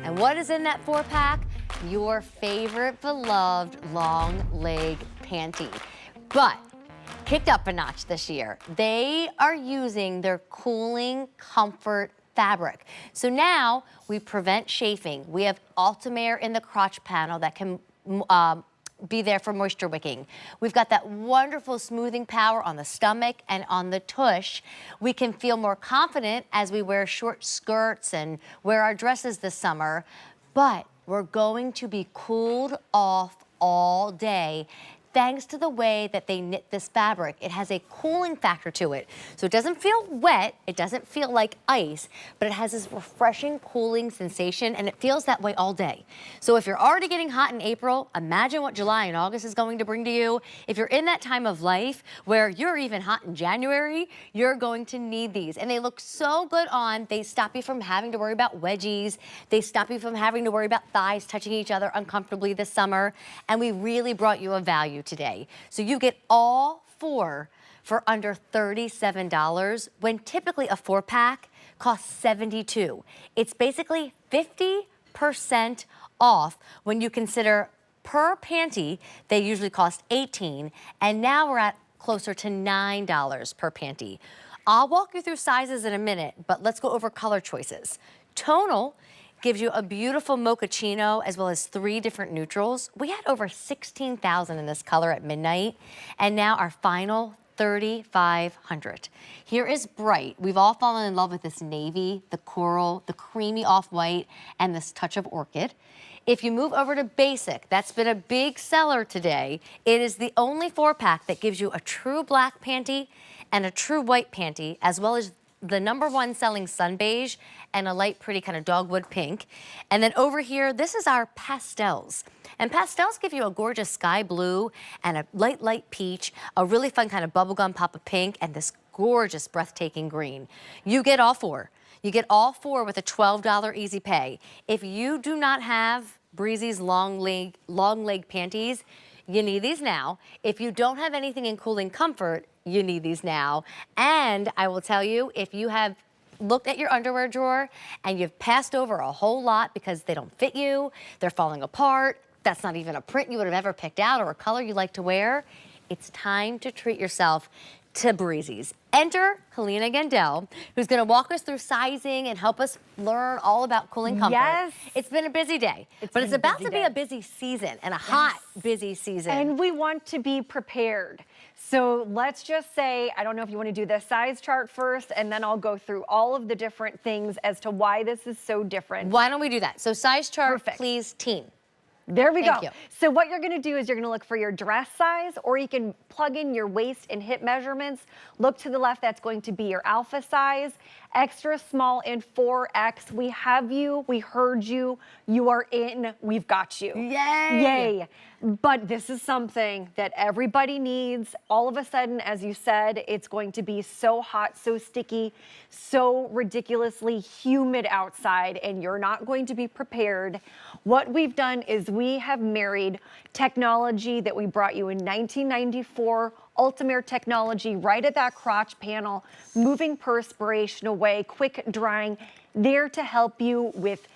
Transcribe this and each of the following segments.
And what is in that 4-pack? Your favorite beloved long leg panty. But kicked up a notch this year. They are using their Cooling Comfort fabric. So now we prevent chafing. We have UltimAir in the crotch panel that can be there for moisture wicking. We've got that wonderful smoothing power on the stomach and on the tush. We can feel more confident as we wear short skirts and wear our dresses this summer, but we're going to be cooled off all day thanks to the way that they knit this fabric. It has a cooling factor to it. So it doesn't feel wet, it doesn't feel like ice, but it has this refreshing cooling sensation, and it feels that way all day. So if you're already getting hot in April, imagine what July and August is going to bring to you. If you're in that time of life where you're even hot in January, you're going to need these. And they look so good on. They stop you from having to worry about wedgies. They stop you from having to worry about thighs touching each other uncomfortably this summer. And we really brought you a value today. So you get all 4 for under $37 when typically a 4-pack costs $72. It's basically 50% off when you consider per panty, they usually cost $18, and now we're at closer to $9 per panty. I'll walk you through sizes in a minute, but let's go over color choices. Tonal gives you a beautiful mochaccino as well as 3 different neutrals. We had over 16,000 in this color at midnight, and now our final 3,500. Here is bright. We've all fallen in love with this navy, the coral, the creamy off-white, and this touch of orchid. If you move over to basic, that's been a big seller today. It is the only 4-pack that gives you a true black panty and a true white panty, as well as the #1 selling sun beige and a light pretty kind of dogwood pink. And then over here, this is our pastels. And pastels give you a gorgeous sky blue and a light peach, a really fun kind of bubblegum pop of pink, and this gorgeous breathtaking green. You get all 4. You get all 4 with a $12 easy pay. If you do not have Breezies long leg panties, you need these now. If you don't have anything in Cooling Comfort, you need these now. And I will tell you, if you have looked at your underwear drawer and you've passed over a whole lot because they don't fit you, they're falling apart, that's not even a print you would have ever picked out or a color you like to wear, it's time to treat yourself to Breezies. Enter Helena Gendel, who's going to walk us through sizing and help us learn all about Cooling Comfort. Yes. It's been a busy day, but it's about to be a busy season and a hot, busy season. And we want to be prepared. So let's just say, I don't know if you want to do the size chart first, and then I'll go through all of the different things as to why this is so different. Why don't we do that? So size chart, Perfect. Please, teen. There we Thank go. you. So what you're gonna do is you're gonna look for your dress size, or you can plug in your waist and hip measurements. Look to the left, that's going to be your alpha size. Extra small and 4X. We have you, we heard you, you are in, we've got you. Yay! Yay. But this is something that everybody needs. All of a sudden, as you said, it's going to be so hot, so sticky, so ridiculously humid outside, and you're not going to be prepared. What we've done is we have married technology that we brought you in 1994, UltimAir technology right at that crotch panel, moving perspiration away, quick drying, there to help you with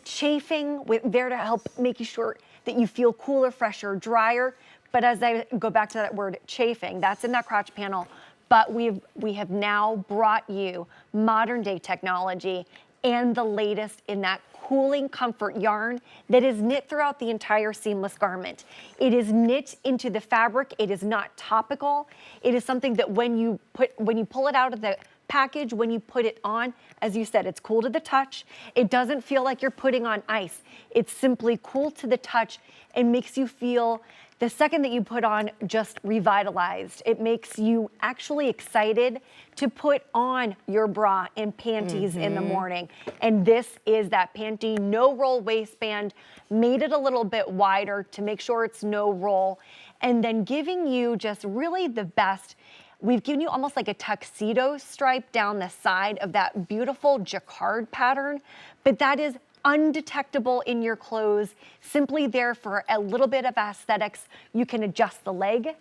chafing, there to help making sure that you feel cooler, fresher, drier. But as I go back to that word chafing, that's in that crotch panel. But we have now brought you modern day technology and the latest in that Cooling Comfort yarn that is knit throughout the entire seamless garment. It is knit into the fabric. It is not topical. It is something that when you pull it out of the package, when you put it on, as you said, it's cool to the touch. It doesn't feel like you're putting on ice. It's simply cool to the touch and makes you feel, the second that you put on, just revitalized. It makes you actually excited to put on your bra and panties in the morning. And this is that panty, no roll waistband, made it a little bit wider to make sure it's no roll, and then giving you just really the best. We've given you almost like a tuxedo stripe down the side of that beautiful jacquard pattern, but that is undetectable in your clothes, simply there for a little bit of aesthetics. You can adjust the leg.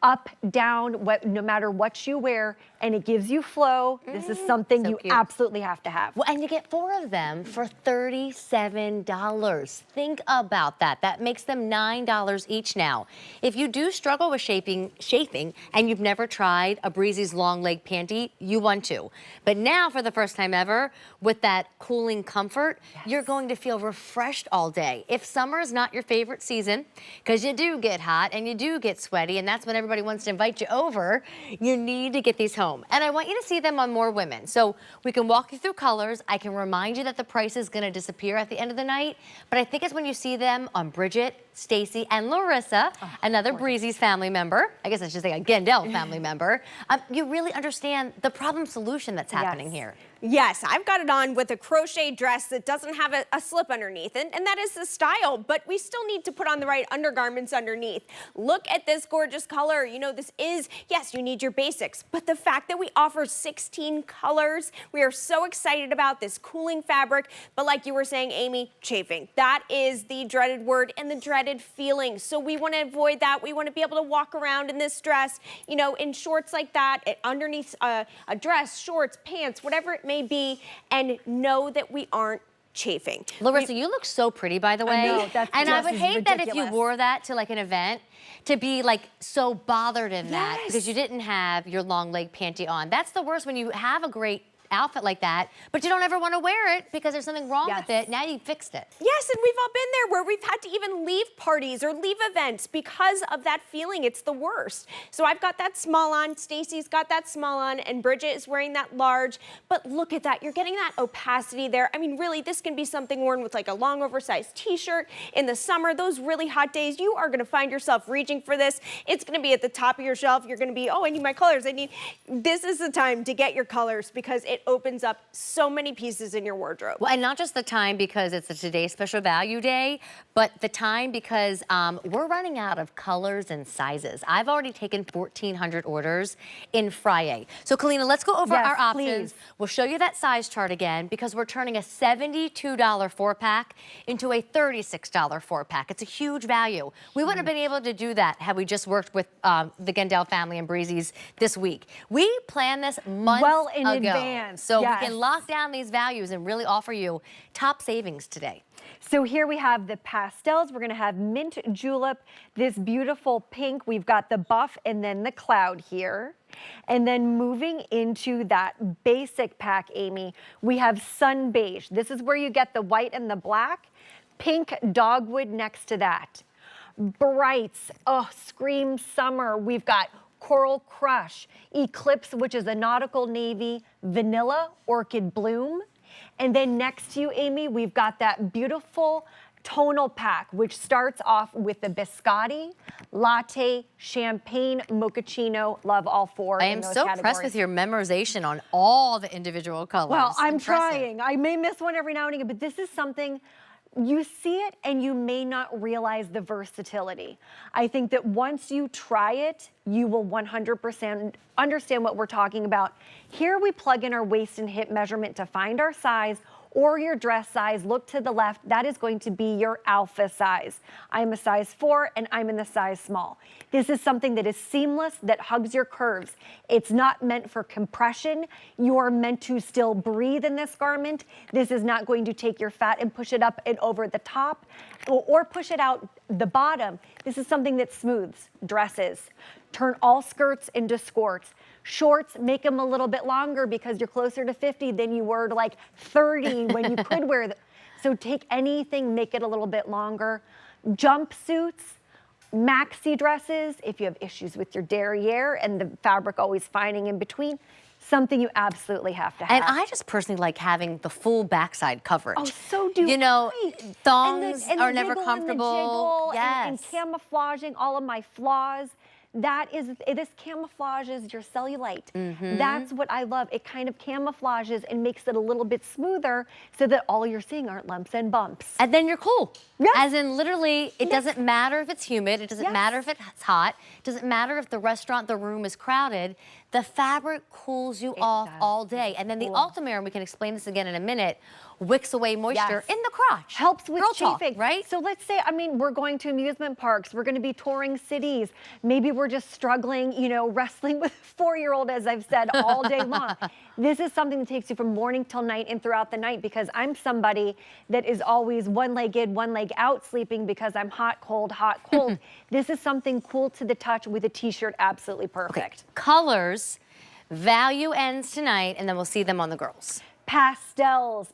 up, down, no matter what you wear, and it gives you flow. This is something so you cute. absolutely have to have. Well, and you get 4 of them for $37. Think about that. That makes them $9 each now. If you do struggle with chafing, and you've never tried a Breezies long leg panty, you want to. But now, for the first time ever, with that cooling comfort, you're going to feel refreshed all day. If summer is not your favorite season, because you do get hot and you do get sweaty, and that's when everybody wants to invite you over, you need to get these home. And I want you to see them on more women. So we can walk you through colors. I can remind you that the price is going to disappear at the end of the night, but I think it's when you see them on Bridget, Stacy, and Larissa, another Breezies family member. I guess I should say a Gendel family member. You really understand the problem solution that's happening here. Yes, I've got it on with a crochet dress that doesn't have a slip underneath, and that is the style, but we still need to put on the right undergarments underneath. Look at this gorgeous color. You know, this is, yes, you need your basics, but the fact that we offer 16 colors, we are so excited about this cooling fabric, but like you were saying, Amy, chafing. That is the dreaded word and the dreaded feeling, so we want to avoid that. We want to be able to walk around in this dress, you know, in shorts like that, underneath a dress, shorts, pants, whatever it may be, and know that we aren't chafing. Larissa, you look so pretty, by the way. I know, that's and I would hate ridiculous. that if you wore that to like an event, to be like so bothered in that Yes. because you didn't have your long leg panty on. That's the worst, when you have a great outfit like that, but you don't ever want to wear it because there's something wrong with it. Now you fixed it. Yes, and we've all been there where we've had to even leave parties or leave events because of that feeling. It's the worst. So I've got that small on, Stacy's got that small on, and Bridget is wearing that large. But look at that, you're getting that opacity there. I mean, really, this can be something worn with like a long oversized t-shirt in the summer. Those really hot days, you are gonna find yourself reaching for this. It's gonna be at the top of your shelf. You're gonna be, oh, I need my colors. This is the time to get your colors because it opens up so many pieces in your wardrobe. Well, and not just the time because it's a today's special value day, but the time because we're running out of colors and sizes. I've already taken 1,400 orders in Friday. So, Kalina, let's go over our options. Please. We'll show you that size chart again because we're turning a $72 4-pack into a $36 4-pack. It's a huge value. We wouldn't have been able to do that had we just worked with the Gendel family and Breezies this week. We planned this months Well in ago. advance. So Yes. we can lock down these values and really offer you top savings today. So here we have the pastels. We're gonna have mint julep, this beautiful pink. We've got the buff and then the cloud here. And then moving into that basic pack, Amy, we have sun beige. This is where you get the white and the black. Pink dogwood next to that. Brights, oh, scream summer. We've got Coral Crush, Eclipse, which is a nautical navy, Vanilla, Orchid Bloom. And then next to you, Amy, we've got that beautiful tonal pack, which starts off with the biscotti, latte, champagne, mochaccino. Love all four. I am so impressed with your memorization on all the individual colors. Well, I'm Impressive. trying. I may miss one every now and again, but this is something you see it and you may not realize the versatility. I think that once you try it, you will 100% understand what we're talking about. Here we plug in our waist and hip measurement to find our size or your dress size. Look to the left, that is going to be your alpha size. I'm a size 4 and I'm in the size small. This is something that is seamless, that hugs your curves. It's not meant for compression. You are meant to still breathe in this garment. This is not going to take your fat and push it up and over the top or push it out the bottom. This is something that smooths dresses. Turn all skirts into skirts. Shorts, make them a little bit longer because you're closer to 50 than you were to like 30 when you could wear them. So take anything, make it a little bit longer. Jumpsuits, maxi dresses, if you have issues with your derriere and the fabric always finding in between, something you absolutely have to have. And I just personally like having the full backside coverage. Oh, so do you know, I. thongs And are the never wiggle comfortable. And the jiggle and camouflaging all of my flaws. This camouflages your cellulite. That's what I love. It kind of camouflages and makes it a little bit smoother so that all you're seeing aren't lumps and bumps. And then you're cool. Yes. As in literally, it doesn't matter if it's humid, it doesn't matter if it's hot, it doesn't matter if the restaurant, the room is crowded. the fabric cools you off all day. And then the UltimAir, and we can explain this again in a minute, wicks away moisture in the crotch. Helps with Girl chafing, talk, right? So let's say, I mean, we're going to amusement parks, we're going to be touring cities. Maybe we're just struggling, you know, wrestling with a 4-year-old, as I've said, all day long. This is something that takes you from morning till night and throughout the night, because I'm somebody that is always one leg in, one leg out sleeping because I'm hot, cold, hot, cold. This is something cool to the touch with a t-shirt, absolutely perfect. Okay. Colors, value ends tonight, and then we'll see them on the girls. Pastels,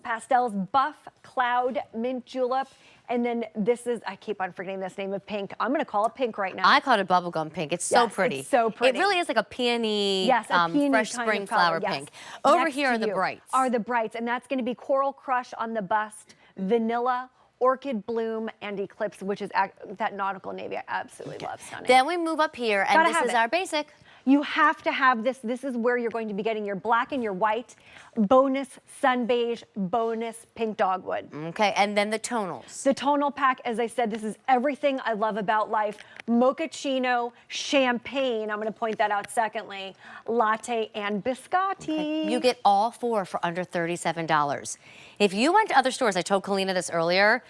buff, cloud, mint julep, and then this is, I keep on forgetting this name of pink. I'm gonna call it pink right now. I call it a bubblegum pink. It's so pretty. It's so pretty. It really is like a peony, a peony fresh kind spring of color, flower pink. Over Next here to are the you brights. Are the brights, and that's gonna be Coral Crush on the bust, vanilla, orchid bloom, and eclipse, which is that nautical navy I absolutely love. Stunning. Then we move up here, and this is our basic. You have to have this. This is where you're going to be getting your black and your white, bonus sun beige, bonus pink dogwood. Okay, and then the tonals. The tonal pack, as I said, this is everything I love about life. Mochaccino, champagne, I'm going to point that out secondly, latte, and biscotti. Okay. You get all four for under $37. If you went to other stores, I told Kalina this earlier,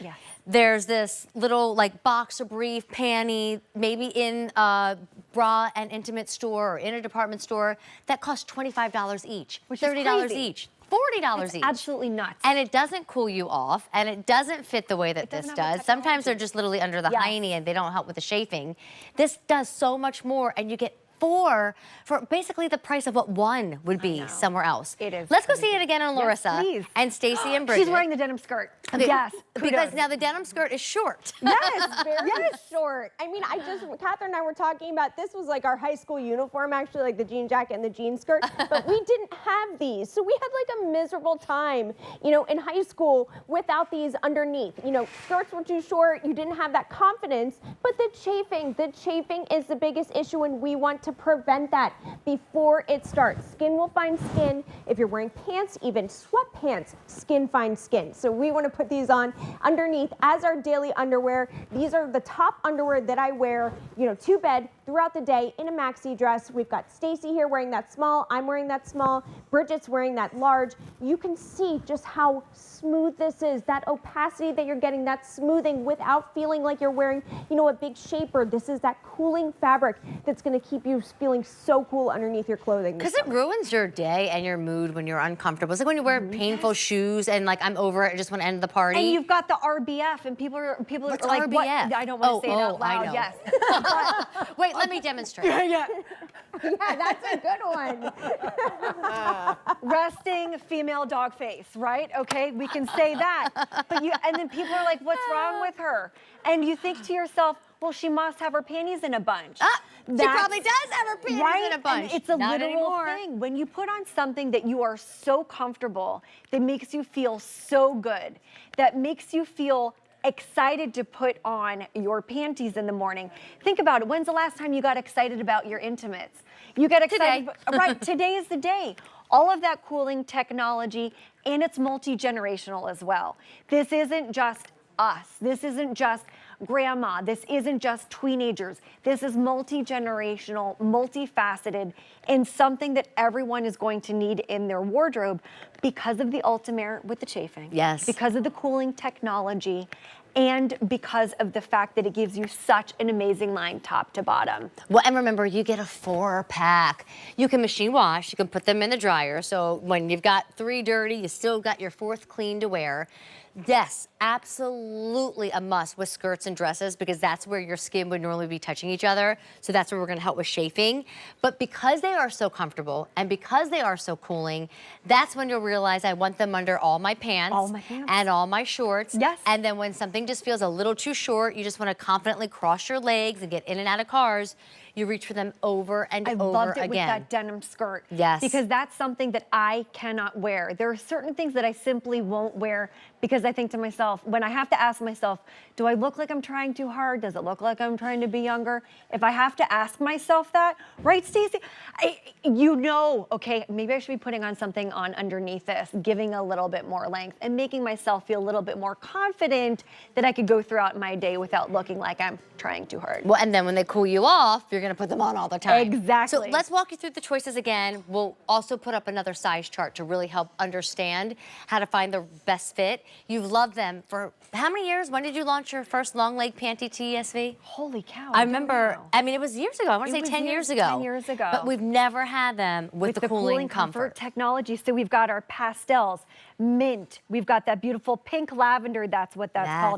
there's this little like boxer brief, panty, maybe in a bra and intimate store or in a department store that costs $25 each, Which $30 is crazy. each. $40 each. Absolutely nuts. And it doesn't cool you off, and it doesn't fit the way that this does. Sometimes they're just literally under the hiney and they don't help with the chafing. This does so much more, and you get four for basically the price of what one would be somewhere else. It is. Let's go see it again on Larissa and Stacy and Bridget. She's wearing the denim skirt. Okay. Yes. Because now the denim skirt is short. Yes, very short. I mean, Catherine and I were talking about, this was like our high school uniform, actually, like the jean jacket and the jean skirt, but we didn't have these. So we had like a miserable time, you know, in high school without these underneath. You know, skirts were too short, you didn't have that confidence, but the chafing is the biggest issue, and we want to prevent that before it starts. Skin will find skin. If you're wearing pants, even sweatpants, skin finds skin. So we want to put these on underneath as our daily underwear. These are the top underwear that I wear, you know, to bed throughout the day in a maxi dress. We've got Stacy here wearing that small. I'm wearing that small. Bridget's wearing that large. You can see just how smooth this is, that opacity that you're getting, that smoothing without feeling like you're wearing, you know, a big shaper. This is that cooling fabric that's going to keep you feeling so cool underneath your clothing. Because it ruins your day and your mood when you're uncomfortable. It's like when you wear painful shoes and like, I'm over it, I just want to end the party. And you've got the RBF, and people are What's like, RBF? what? I don't want to say it out loud. I know. Yes. Wait, let me demonstrate. Yeah, that's a good one. Resting female dog face, right? Okay, we can say that. But and then people are like, what's wrong with her? And you think to yourself, well, she must have her panties in a bunch. She probably does have her panties in a bunch. And it's a Not literal anymore. thing. When you put on something that you are so comfortable, that makes you feel so good, that makes you feel excited to put on your panties in the morning. Think about it. When's the last time you got excited about your intimates? You get excited. Today. Right, today is the day. All of that cooling technology, and it's multi-generational as well. This isn't just us. This isn't just grandma. This isn't just teenagers. This is multi-generational, multifaceted, and something that everyone is going to need in their wardrobe because of the UltimAir with the chafing. Yes. Because of the cooling technology, and because of the fact that it gives you such an amazing line top to bottom. Well, and remember, you get a 4-pack. You can machine wash, you can put them in the dryer, so when you've got 3 dirty, you still got your 4th clean to wear. Yes, absolutely a must with skirts and dresses, because that's where your skin would normally be touching each other. So that's where we're gonna help with chafing. But because they are so comfortable and because they are so cooling, that's when you'll realize I want them under all my pants, and all my shorts. Yes. And then when something just feels a little too short, you just wanna confidently cross your legs and get in and out of cars, you reach for them over and over again. I loved it with that denim skirt. Yes. Because that's something that I cannot wear. There are certain things that I simply won't wear because I think to myself, when I have to ask myself, do I look like I'm trying too hard? Does it look like I'm trying to be younger? If I have to ask myself that, right, Stacey? You know, okay, maybe I should be putting on something on underneath this, giving a little bit more length and making myself feel a little bit more confident that I could go throughout my day without looking like I'm trying too hard. Well, and then when they cool you off, you're gonna gonna put them on all the time. Exactly. So let's walk you through the choices again. We'll also put up another size chart to really help understand how to find the best fit. You've loved them for how many years? When did you launch your first long leg panty TSV? Holy cow. I don't remember, know. I mean, it was years ago. I want to say It was 10 years ago. 10 years ago. But we've never had them with the cooling comfort technology. So we've got our pastels, mint. We've got that beautiful pink lavender. That's what that's called.